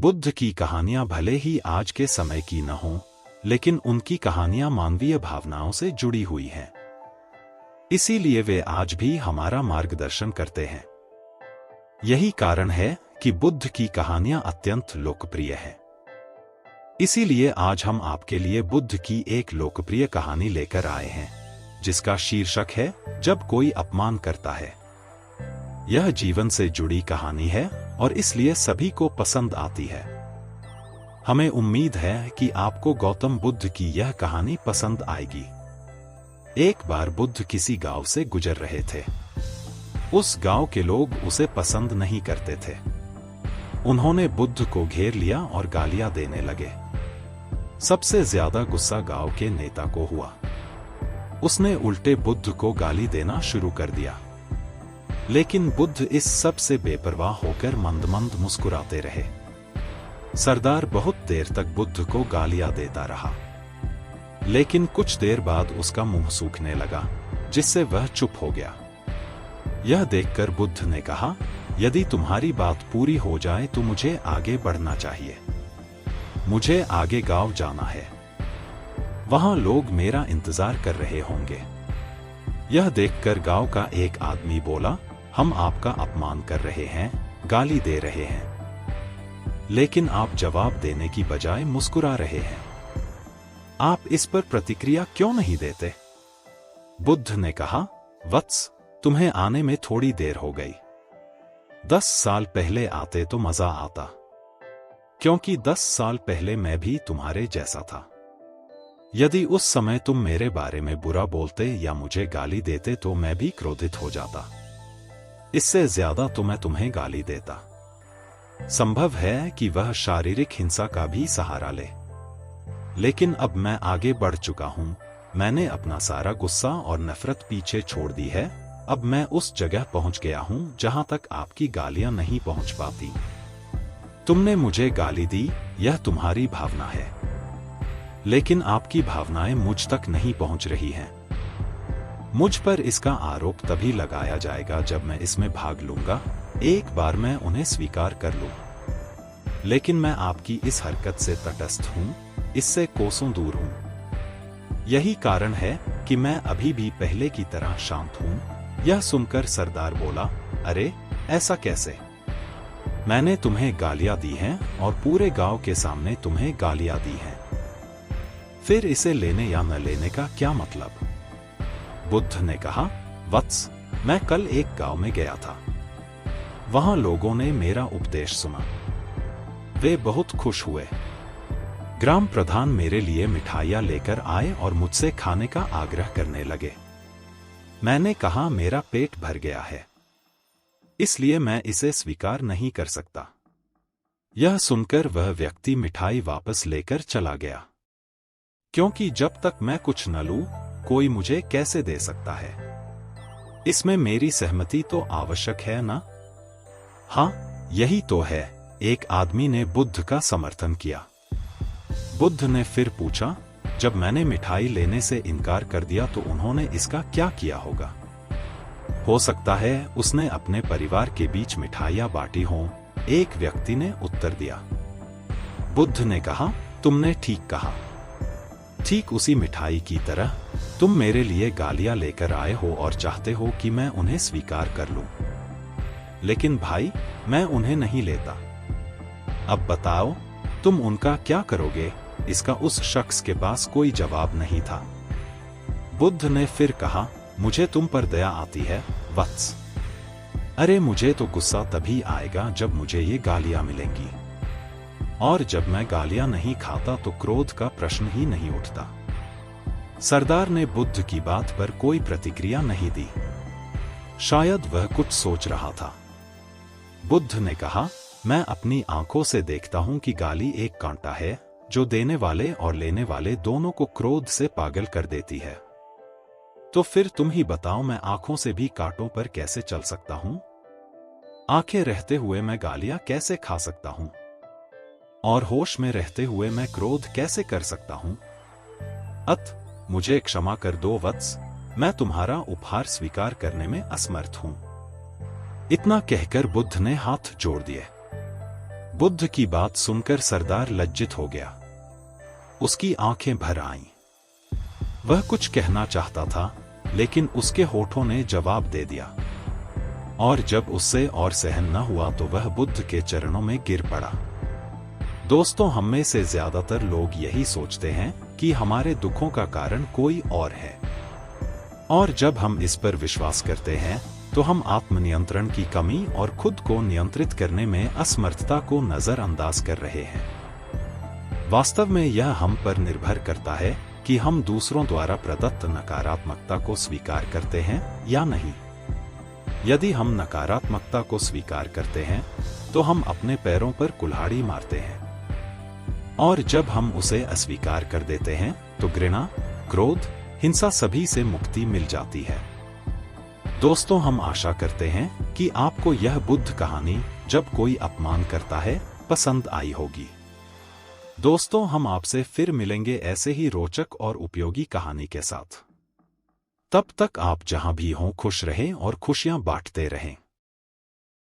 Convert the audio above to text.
बुद्ध की कहानियां भले ही आज के समय की न हों, लेकिन उनकी कहानियां मानवीय भावनाओं से जुड़ी हुई हैं। इसीलिए वे आज भी हमारा मार्गदर्शन करते हैं। यही कारण है कि बुद्ध की कहानियां अत्यंत लोकप्रिय हैं। इसीलिए आज हम आपके लिए बुद्ध की एक लोकप्रिय कहानी लेकर आए हैं, जिसका शीर्षक है जब कोई अपमान करता है। यह जीवन से जुड़ी कहानी है और इसलिए सभी को पसंद आती है। हमें उम्मीद है कि आपको गौतम बुद्ध की यह कहानी पसंद आएगी। एक बार बुद्ध किसी गांव से गुजर रहे थे। उस गांव के लोग उसे पसंद नहीं करते थे। उन्होंने बुद्ध को घेर लिया और गालियां देने लगे। सबसे ज्यादा गुस्सा गांव के नेता को हुआ। उसने उल्टे बुद्ध को गाली देना शुरू कर दिया। लेकिन बुद्ध इस सब से बेपरवाह होकर मंद मंद मुस्कुराते रहे। सरदार बहुत देर तक बुद्ध को गालियां देता रहा, लेकिन कुछ देर बाद उसका मुंह सूखने लगा, जिससे वह चुप हो गया। यह देखकर बुद्ध ने कहा, यदि तुम्हारी बात पूरी हो जाए तो मुझे आगे बढ़ना चाहिए। मुझे आगे गांव जाना है। वहां लोग मेरा इंतजार कर रहे होंगे। यह देखकर गांव का एक आदमी बोला, हम आपका अपमान कर रहे हैं, गाली दे रहे हैं, लेकिन आप जवाब देने की बजाय मुस्कुरा रहे हैं। आप इस पर प्रतिक्रिया क्यों नहीं देते? बुद्ध ने कहा, वत्स, तुम्हें आने में थोड़ी देर हो गई। 10 साल पहले आते तो मजा आता, क्योंकि 10 साल पहले मैं भी तुम्हारे जैसा था। यदि उस समय तुम मेरे बारे में बुरा बोलते या मुझे गाली देते तो मैं भी क्रोधित हो जाता। इससे ज्यादा तो मैं तुम्हें गाली देता। संभव है कि वह शारीरिक हिंसा का भी सहारा ले, लेकिन अब मैं आगे बढ़ चुका हूं। मैंने अपना सारा गुस्सा और नफरत पीछे छोड़ दी है। अब मैं उस जगह पहुंच गया हूं जहां तक आपकी गालियां नहीं पहुंच पाती। तुमने मुझे गाली दी, यह तुम्हारी भावना है, लेकिन आपकी भावनाएं मुझ तक नहीं पहुंच रही हैं। मुझ पर इसका आरोप तभी लगाया जाएगा जब मैं इसमें भाग लूंगा, एक बार मैं उन्हें स्वीकार कर लूं। लेकिन मैं आपकी इस हरकत से तटस्थ हूं, इससे कोसों दूर हूं। यही कारण है कि मैं अभी भी पहले की तरह शांत हूं। यह सुनकर सरदार बोला, अरे ऐसा कैसे? मैंने तुम्हें गालियां दी हैं और पूरे गांव के सामने तुम्हें गालियां दी हैं। फिर इसे लेने या न लेने का क्या मतलब? बुद्ध ने कहा, वत्स, मैं कल एक गांव में गया था। वहां लोगों ने मेरा उपदेश सुना। वे बहुत खुश हुए। ग्राम प्रधान मेरे लिए मिठाइयां लेकर आए और मुझसे खाने का आग्रह करने लगे। मैंने कहा, मेरा पेट भर गया है, इसलिए मैं इसे स्वीकार नहीं कर सकता। यह सुनकर वह व्यक्ति मिठाई वापस लेकर चला गया, क्योंकि जब तक मैं कुछ न लूं, कोई मुझे कैसे दे सकता है? इसमें मेरी सहमति तो आवश्यक है ना? हाँ, यही तो है। एक आदमी ने बुद्ध का समर्थन किया। बुद्ध ने फिर पूछा, जब मैंने मिठाई लेने से इनकार कर दिया तो उन्होंने इसका क्या किया होगा? हो सकता है उसने अपने परिवार के बीच मिठाइयां बांटी हों, एक व्यक्ति ने उत्तर दिया। बुद्ध ने कहा, तुमने ठीक कहा। ठीक उसी मिठाई की तरह तुम मेरे लिए गालियां लेकर आए हो और चाहते हो कि मैं उन्हें स्वीकार कर लूं। लेकिन भाई, मैं उन्हें नहीं लेता। अब बताओ, तुम उनका क्या करोगे? इसका उस शख्स के पास कोई जवाब नहीं था। बुद्ध ने फिर कहा, मुझे तुम पर दया आती है, वत्स। अरे मुझे तो गुस्सा तभी आएगा जब मुझे ये गालियां मिलेंगी, और जब मैं गालियां नहीं खाता तो क्रोध का प्रश्न ही नहीं उठता। सरदार ने बुद्ध की बात पर कोई प्रतिक्रिया नहीं दी। शायद वह कुछ सोच रहा था। बुद्ध ने कहा, मैं अपनी आंखों से देखता हूं कि गाली एक कांटा है जो देने वाले और लेने वाले दोनों को क्रोध से पागल कर देती है। तो फिर तुम ही बताओ, मैं आंखों से भी कांटों पर कैसे चल सकता हूं? आंखें रहते हुए मैं गालियां कैसे खा सकता हूं? और होश में रहते हुए मैं क्रोध कैसे कर सकता हूं? मुझे क्षमा कर दो वत्स, मैं तुम्हारा उपहार स्वीकार करने में असमर्थ हूं। इतना कहकर बुद्ध ने हाथ जोड़ दिए। बुद्ध की बात सुनकर सरदार लज्जित हो गया। उसकी आंखें भर आईं। वह कुछ कहना चाहता था, लेकिन उसके होठों ने जवाब दे दिया। और जब उससे और सहन न हुआ तो वह बुद्ध के चरणों में गिर पड़ा। दोस्तों, हम में से ज्यादातर लोग यही सोचते हैं कि हमारे दुखों का कारण कोई और है। और जब हम इस पर विश्वास करते हैं तो हम आत्मनियंत्रण की कमी और खुद को नियंत्रित करने में असमर्थता को नजरअंदाज कर रहे हैं। वास्तव में यह हम पर निर्भर करता है कि हम दूसरों द्वारा प्रदत्त नकारात्मकता को स्वीकार करते हैं या नहीं। यदि हम नकारात्मकता को स्वीकार करते हैं तो हम अपने पैरों पर कुल्हाड़ी मारते हैं, और जब हम उसे अस्वीकार कर देते हैं तो घृणा, क्रोध, हिंसा सभी से मुक्ति मिल जाती है। दोस्तों, हम आशा करते हैं कि आपको यह बुद्ध कहानी, जब कोई अपमान करता है, पसंद आई होगी। दोस्तों, हम आपसे फिर मिलेंगे ऐसे ही रोचक और उपयोगी कहानी के साथ। तब तक आप जहां भी हों खुश रहें और खुशियां बांटते रहें।